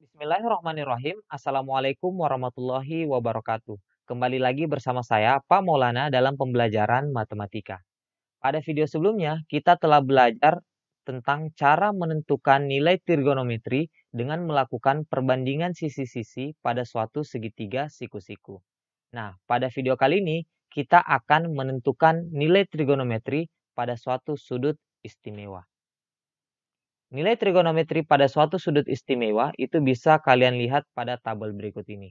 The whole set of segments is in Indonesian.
Bismillahirrahmanirrahim. Assalamualaikum warahmatullahi wabarakatuh. Kembali lagi bersama saya, Pak Maulana, dalam pembelajaran matematika. Pada video sebelumnya, kita telah belajar tentang cara menentukan nilai trigonometri dengan melakukan perbandingan sisi-sisi pada suatu segitiga siku-siku. Nah, pada video kali ini, kita akan menentukan nilai trigonometri pada suatu sudut istimewa. Nilai trigonometri pada suatu sudut istimewa itu bisa kalian lihat pada tabel berikut ini.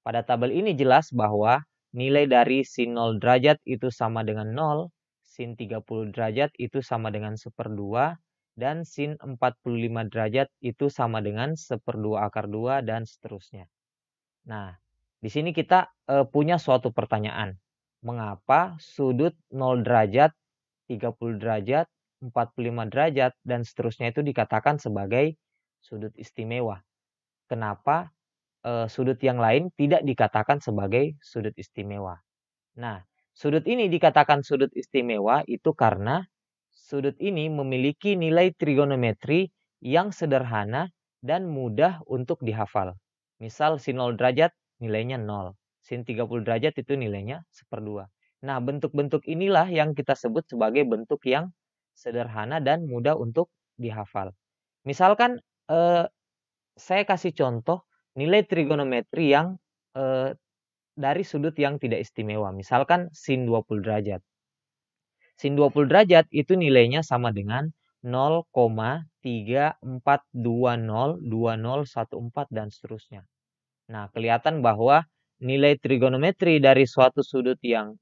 Pada tabel ini jelas bahwa nilai dari sin 0 derajat itu sama dengan 0, sin 30 derajat itu sama dengan 1/2, dan sin 45 derajat itu sama dengan 1/2 akar 2, dan seterusnya. Nah, di sini kita punya suatu pertanyaan. Mengapa sudut 0 derajat, 30 derajat, 45 derajat, dan seterusnya itu dikatakan sebagai sudut istimewa? Kenapa sudut yang lain tidak dikatakan sebagai sudut istimewa? Nah, sudut ini dikatakan sudut istimewa itu karena sudut ini memiliki nilai trigonometri yang sederhana dan mudah untuk dihafal. Misal sin 0 derajat nilainya 0, sin 30 derajat itu nilainya 1/2. Nah, bentuk-bentuk inilah yang kita sebut sebagai bentuk yang sederhana dan mudah untuk dihafal. Misalkan saya kasih contoh nilai trigonometri yang dari sudut yang tidak istimewa. Misalkan sin 20 derajat. Sin 20 derajat itu nilainya sama dengan 0,34202014 dan seterusnya. Nah, kelihatan bahwa nilai trigonometri dari suatu sudut yang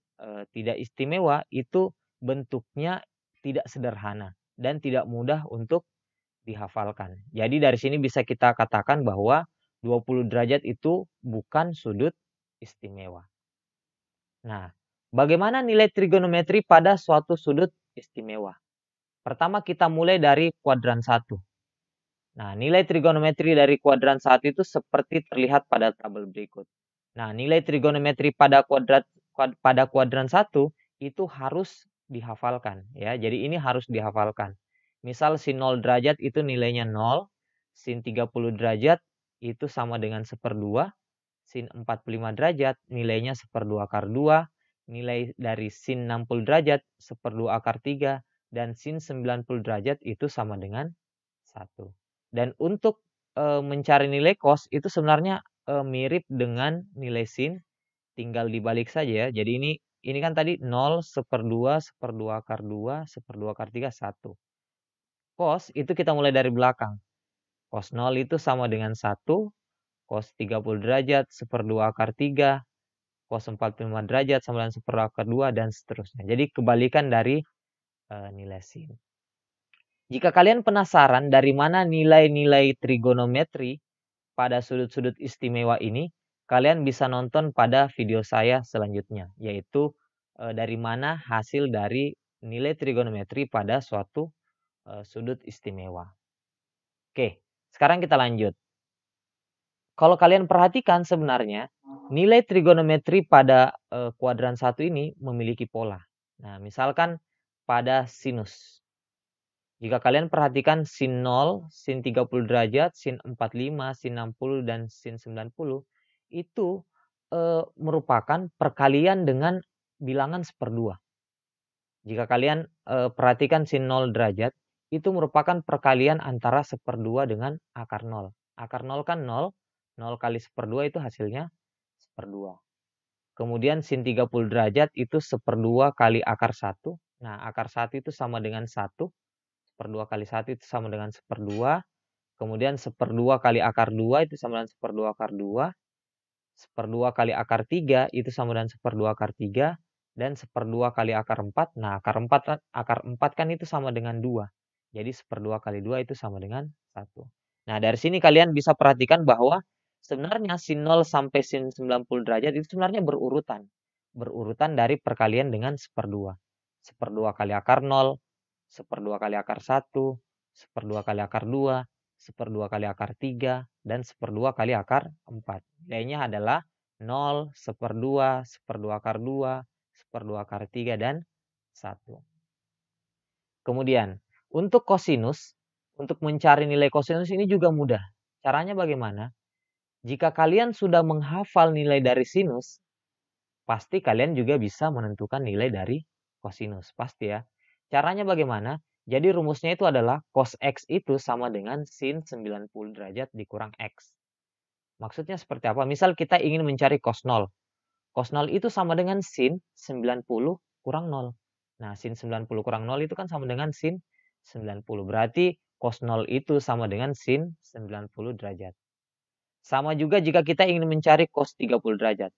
tidak istimewa itu bentuknya tidak sederhana dan tidak mudah untuk dihafalkan. Jadi dari sini bisa kita katakan bahwa 20 derajat itu bukan sudut istimewa. Nah, bagaimana nilai trigonometri pada suatu sudut istimewa? Pertama kita mulai dari kuadran 1. Nah, nilai trigonometri dari kuadran 1 itu seperti terlihat pada tabel berikut. Nah, nilai trigonometri pada kuadran 1 itu harus dihafalkan ya. Jadi ini harus dihafalkan. Misal sin 0 derajat itu nilainya 0, sin 30 derajat itu sama dengan 1/2, sin 45 derajat nilainya 1/2 akar 2, nilai dari sin 60 derajat 1/2 akar 3, dan sin 90 derajat itu sama dengan 1. Dan untuk mencari nilai cos itu sebenarnya mirip dengan nilai sin, tinggal dibalik saja ya. Jadi ini kan tadi 0, 1/2, 1/2 akar 2, 1/2 akar 3, 1. Cos itu kita mulai dari belakang. Cos 0 itu sama dengan 1, cos 30 derajat 1/2 akar 3, cos 45 derajat sama dengan 1/2 akar 2, dan seterusnya. Jadi kebalikan dari nilai sin. Jika kalian penasaran dari mana nilai-nilai trigonometri pada sudut-sudut istimewa ini, kalian bisa nonton pada video saya selanjutnya, yaitu dari mana hasil dari nilai trigonometri pada suatu sudut istimewa. Oke, sekarang kita lanjut. Kalau kalian perhatikan sebenarnya nilai trigonometri pada kuadran 1 ini memiliki pola. Nah, misalkan pada sinus. Jika kalian perhatikan sin 0, sin 30 derajat, sin 45, sin 60, dan sin 90 itu merupakan perkalian dengan bilangan 1/2. Jika kalian perhatikan sin 0 derajat itu merupakan perkalian antara 1/2 dengan akar 0. Akar 0 kan 0, 0 kali 1/2 itu hasilnya 1/2. Kemudian sin 30 derajat itu 1/2 kali akar 1. Nah, akar 1 itu sama dengan 1. 1/2 kali 1 itu sama dengan 1/2. Kemudian 1/2 kali akar 2 itu sama dengan 1/2 akar 2. 1/2 kali akar 3 itu sama dengan 1/2 akar 3. Dan 1/2 kali akar 4. Nah, akar 4 kan itu sama dengan 2. Jadi 1/2 kali 2 itu sama dengan 1. Nah, dari sini kalian bisa perhatikan bahwa sebenarnya sin 0 sampai sin 90 derajat itu sebenarnya berurutan. Berurutan dari perkalian dengan 1/2. 1/2 kali akar 0, 1/2 kali akar 1, 1/2 kali akar 2, 1/2 kali akar 3, dan 1/2 kali akar 4. Nilainya adalah 0, 1/2, 1/2 akar 2, 1/2 akar 3, dan 1. Kemudian, untuk kosinus, untuk mencari nilai kosinus ini juga mudah. Caranya bagaimana? Jika kalian sudah menghafal nilai dari sinus, pasti kalian juga bisa menentukan nilai dari kosinus. Pasti ya. Caranya bagaimana? Jadi rumusnya itu adalah cos X itu sama dengan sin 90 derajat dikurang X. Maksudnya seperti apa? Misal kita ingin mencari cos 0. Cos 0 itu sama dengan sin 90 kurang 0. Nah, sin 90 kurang 0 itu kan sama dengan sin 90. Berarti cos 0 itu sama dengan sin 90 derajat. Sama juga jika kita ingin mencari cos 30 derajat.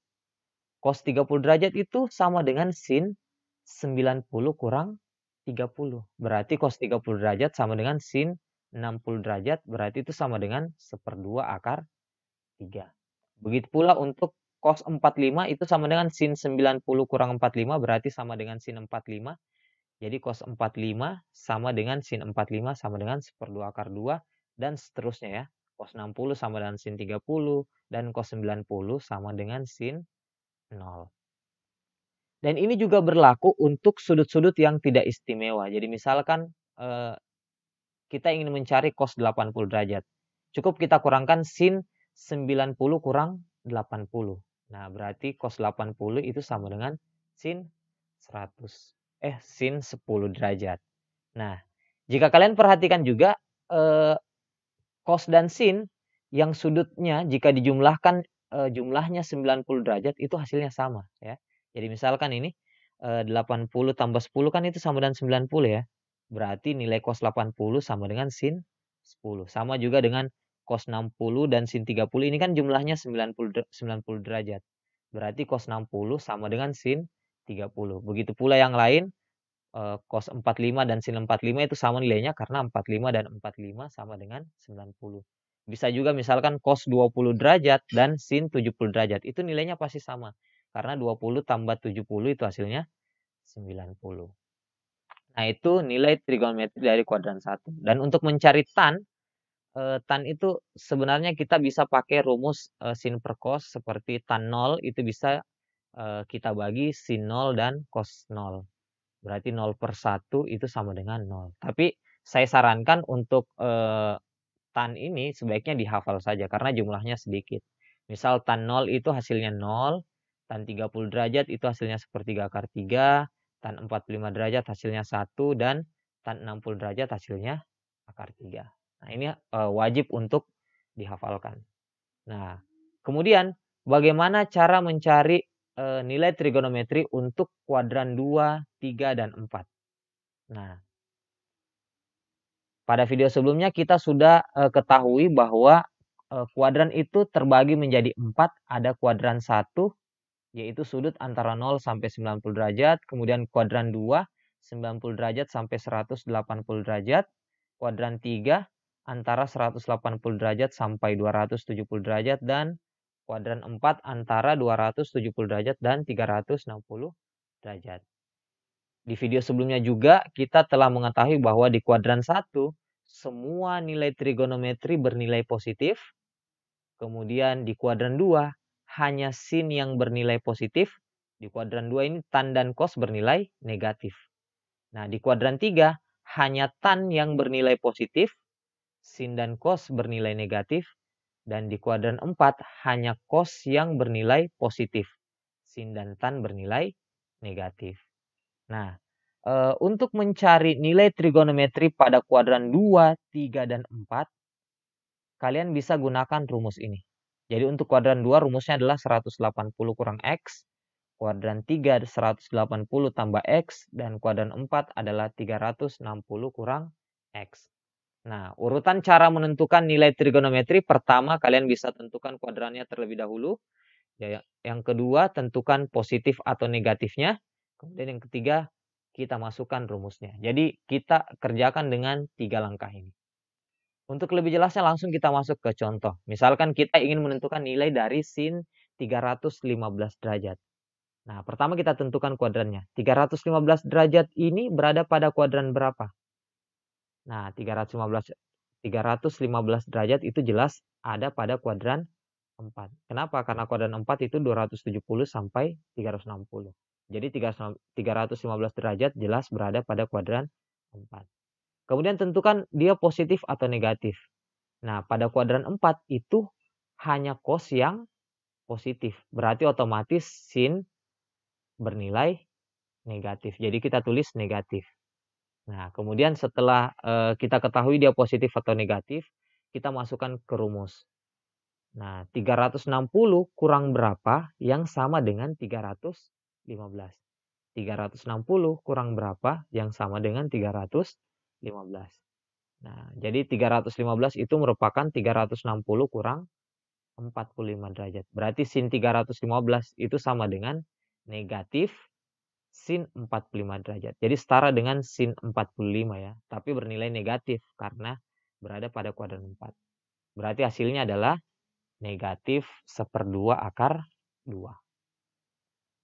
Cos 30 derajat itu sama dengan sin 90 kurang 30. Berarti cos 30 derajat sama dengan sin 60 derajat. Berarti itu sama dengan 1/2 akar 3. Begitu pula untuk cos 45 itu sama dengan sin 90 kurang 45. Berarti sama dengan sin 45. Jadi cos 45 sama dengan sin 45 sama dengan 1/2 akar 2. Dan seterusnya ya. Cos 60 sama dengan sin 30. Dan cos 90 sama dengan sin 0. Dan ini juga berlaku untuk sudut-sudut yang tidak istimewa. Jadi misalkan kita ingin mencari cos 80 derajat. Cukup kita kurangkan sin 90 kurang 80. Nah, berarti cos 80 itu sama dengan sin 10 derajat. Nah, jika kalian perhatikan juga cos dan sin yang sudutnya jika dijumlahkan jumlahnya 90 derajat itu hasilnya sama ya. Jadi misalkan ini 80 tambah 10 kan itu sama dengan 90 ya. Berarti nilai cos 80 sama dengan sin 10. Sama juga dengan cos 60 dan sin 30 ini kan jumlahnya 90 derajat. Berarti cos 60 sama dengan sin 30. Begitu pula yang lain cos 45 dan sin 45 itu sama nilainya karena 45 dan 45 sama dengan 90. Bisa juga misalkan cos 20 derajat dan sin 70 derajat. Itu nilainya pasti sama. Karena 20 tambah 70 itu hasilnya 90. Nah, itu nilai trigonometri dari kuadran 1. Dan untuk mencari tan itu sebenarnya kita bisa pakai rumus sin per cos seperti tan 0 itu bisa kita bagi sin 0 dan cos 0. Berarti 0/1 itu sama dengan 0. Tapi saya sarankan untuk tan ini sebaiknya dihafal saja karena jumlahnya sedikit. Misal tan 0 itu hasilnya 0, tan 30 derajat itu hasilnya 1/3 akar 3, tan 45 derajat hasilnya 1, dan tan 60 derajat hasilnya akar 3. Nah, ini wajib untuk dihafalkan. Nah, kemudian bagaimana cara mencari nilai trigonometri untuk kuadran 2, 3, dan 4? Nah, pada video sebelumnya kita sudah ketahui bahwa kuadran itu terbagi menjadi 4. Ada kuadran 1, yaitu sudut antara 0 sampai 90 derajat. Kemudian kuadran 2, 90 derajat sampai 180 derajat. Kuadran 3, antara 180 derajat sampai 270 derajat. Dan kuadran 4, antara 270 derajat dan 360 derajat. Di video sebelumnya juga kita telah mengetahui bahwa di kuadran 1 semua nilai trigonometri bernilai positif. Kemudian di kuadran 2 hanya sin yang bernilai positif. Di kuadran 2 ini tan dan cos bernilai negatif. Nah, di kuadran 3 hanya tan yang bernilai positif, sin dan cos bernilai negatif. Dan di kuadran 4 hanya cos yang bernilai positif, sin dan tan bernilai negatif. Nah, untuk mencari nilai trigonometri pada kuadran 2, 3, dan 4, kalian bisa gunakan rumus ini. Jadi untuk kuadran 2 rumusnya adalah 180 kurang X, kuadran 3 180 tambah X, dan kuadran 4 adalah 360 kurang X. Nah, urutan cara menentukan nilai trigonometri, pertama kalian bisa tentukan kuadrannya terlebih dahulu. Yang kedua, tentukan positif atau negatifnya. Kemudian yang ketiga, kita masukkan rumusnya. Jadi kita kerjakan dengan 3 langkah ini. Untuk lebih jelasnya langsung kita masuk ke contoh. Misalkan kita ingin menentukan nilai dari sin 315 derajat. Nah, pertama kita tentukan kuadrannya. 315 derajat ini berada pada kuadran berapa? Nah, 315 derajat itu jelas ada pada kuadran 4. Kenapa? Karena kuadran 4 itu 270 sampai 360. Jadi 315 derajat jelas berada pada kuadran 4. Kemudian tentukan dia positif atau negatif. Nah, pada kuadran 4 itu hanya cos yang positif. Berarti otomatis sin bernilai negatif. Jadi kita tulis negatif. Nah, kemudian setelah kita ketahui dia positif atau negatif, kita masukkan ke rumus. Nah, 360 kurang berapa yang sama dengan 315? 360 kurang berapa yang sama dengan 315? Nah, jadi 315 itu merupakan 360 kurang 45 derajat. Berarti sin 315 itu sama dengan negatif sin 45 derajat. Jadi setara dengan sin 45 ya. Tapi bernilai negatif karena berada pada kuadran 4. Berarti hasilnya adalah negatif 1/2 akar 2.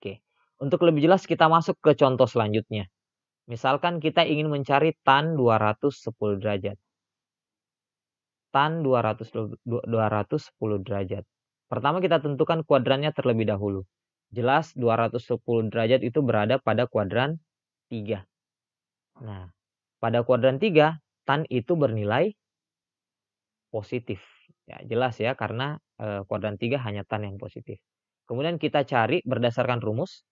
Oke. Untuk lebih jelas kita masuk ke contoh selanjutnya. Misalkan kita ingin mencari tan 210 derajat. Tan 210 derajat. Pertama kita tentukan kuadrannya terlebih dahulu. Jelas 210 derajat itu berada pada kuadran 3. Nah, pada kuadran 3 tan itu bernilai positif. Ya, jelas ya karena kuadran 3 hanya tan yang positif. Kemudian kita cari berdasarkan rumus.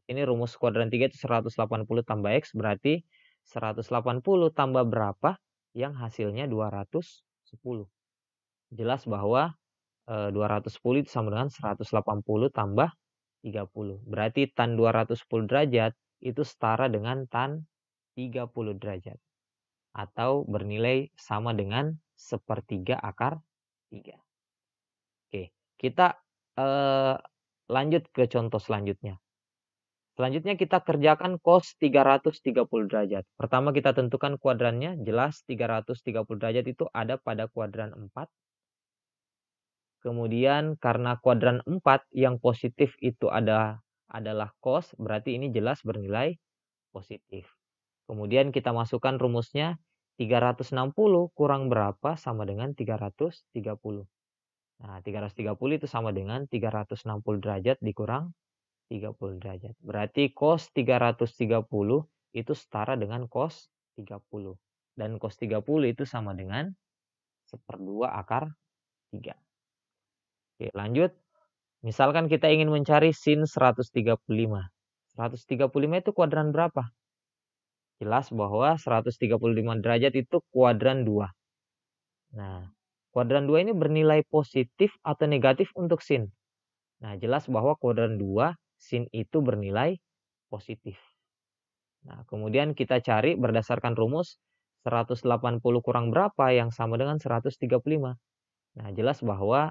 Ini rumus kuadran 3 itu 180 tambah X berarti 180 tambah berapa yang hasilnya 210. Jelas bahwa 210 itu sama dengan 180 tambah 30. Berarti tan 210 derajat itu setara dengan tan 30 derajat. Atau bernilai sama dengan 1/3 akar 3. Oke, kita lanjut ke contoh selanjutnya. Selanjutnya kita kerjakan cos 330 derajat. Pertama kita tentukan kuadrannya, jelas 330 derajat itu ada pada kuadran 4. Kemudian karena kuadran 4 yang positif itu adalah cos, berarti ini jelas bernilai positif. Kemudian kita masukkan rumusnya 360 kurang berapa sama dengan 330. Nah, 330 itu sama dengan 360 derajat dikurang 30 derajat. Berarti cos 330 itu setara dengan cos 30. Dan cos 30 itu sama dengan 1/2 akar 3. Oke, lanjut. Misalkan kita ingin mencari sin 135. 135 itu kuadran berapa? Jelas bahwa 135 derajat itu kuadran 2. Nah, kuadran 2 ini bernilai positif atau negatif untuk sin. Nah, jelas bahwa kuadran 2 sin itu bernilai positif. Nah, kemudian kita cari berdasarkan rumus 180 kurang berapa yang sama dengan 135. Nah, jelas bahwa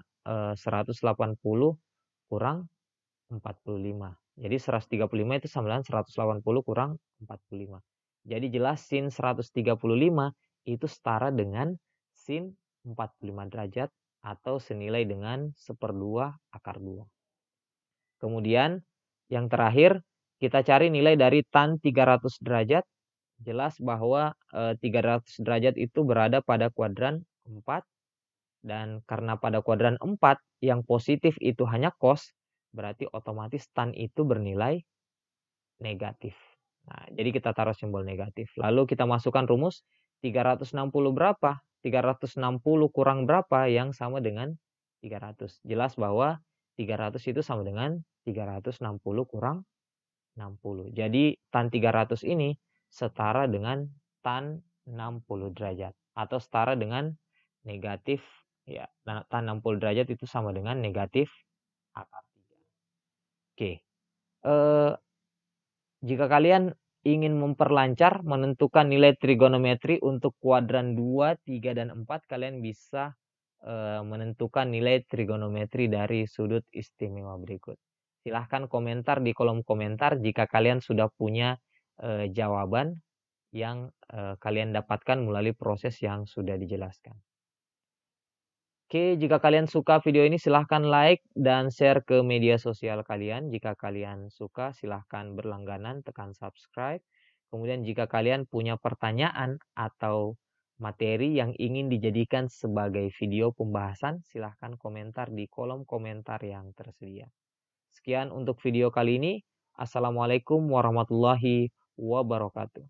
180 kurang 45. Jadi 135 itu sama dengan 180 kurang 45. Jadi jelas sin 135 itu setara dengan sin 45 derajat atau senilai dengan 1/2 akar 2. Kemudian yang terakhir kita cari nilai dari tan 300 derajat. Jelas bahwa 300 derajat itu berada pada kuadran 4. Dan karena pada kuadran 4 yang positif itu hanya cos, berarti otomatis tan itu bernilai negatif. Nah, jadi kita taruh simbol negatif. Lalu kita masukkan rumus 360 berapa? 360 kurang berapa yang sama dengan 300. Jelas bahwa 300 itu sama dengan 360 kurang 60. Jadi tan 300 ini setara dengan tan 60 derajat. Atau setara dengan negatif, ya, tan 60 derajat itu sama dengan negatif akar 3. Oke. Jika kalian ingin memperlancar menentukan nilai trigonometri untuk kuadran 2, 3, dan 4, kalian bisa menentukan nilai trigonometri dari sudut istimewa berikut. Silahkan komentar di kolom komentar jika kalian sudah punya jawaban yang kalian dapatkan melalui proses yang sudah dijelaskan. Oke, jika kalian suka video ini silahkan like dan share ke media sosial kalian. Jika kalian suka silahkan berlangganan tekan subscribe. Kemudian jika kalian punya pertanyaan atau materi yang ingin dijadikan sebagai video pembahasan silahkan komentar di kolom komentar yang tersedia. Sekian untuk video kali ini. Assalamualaikum warahmatullahi wabarakatuh.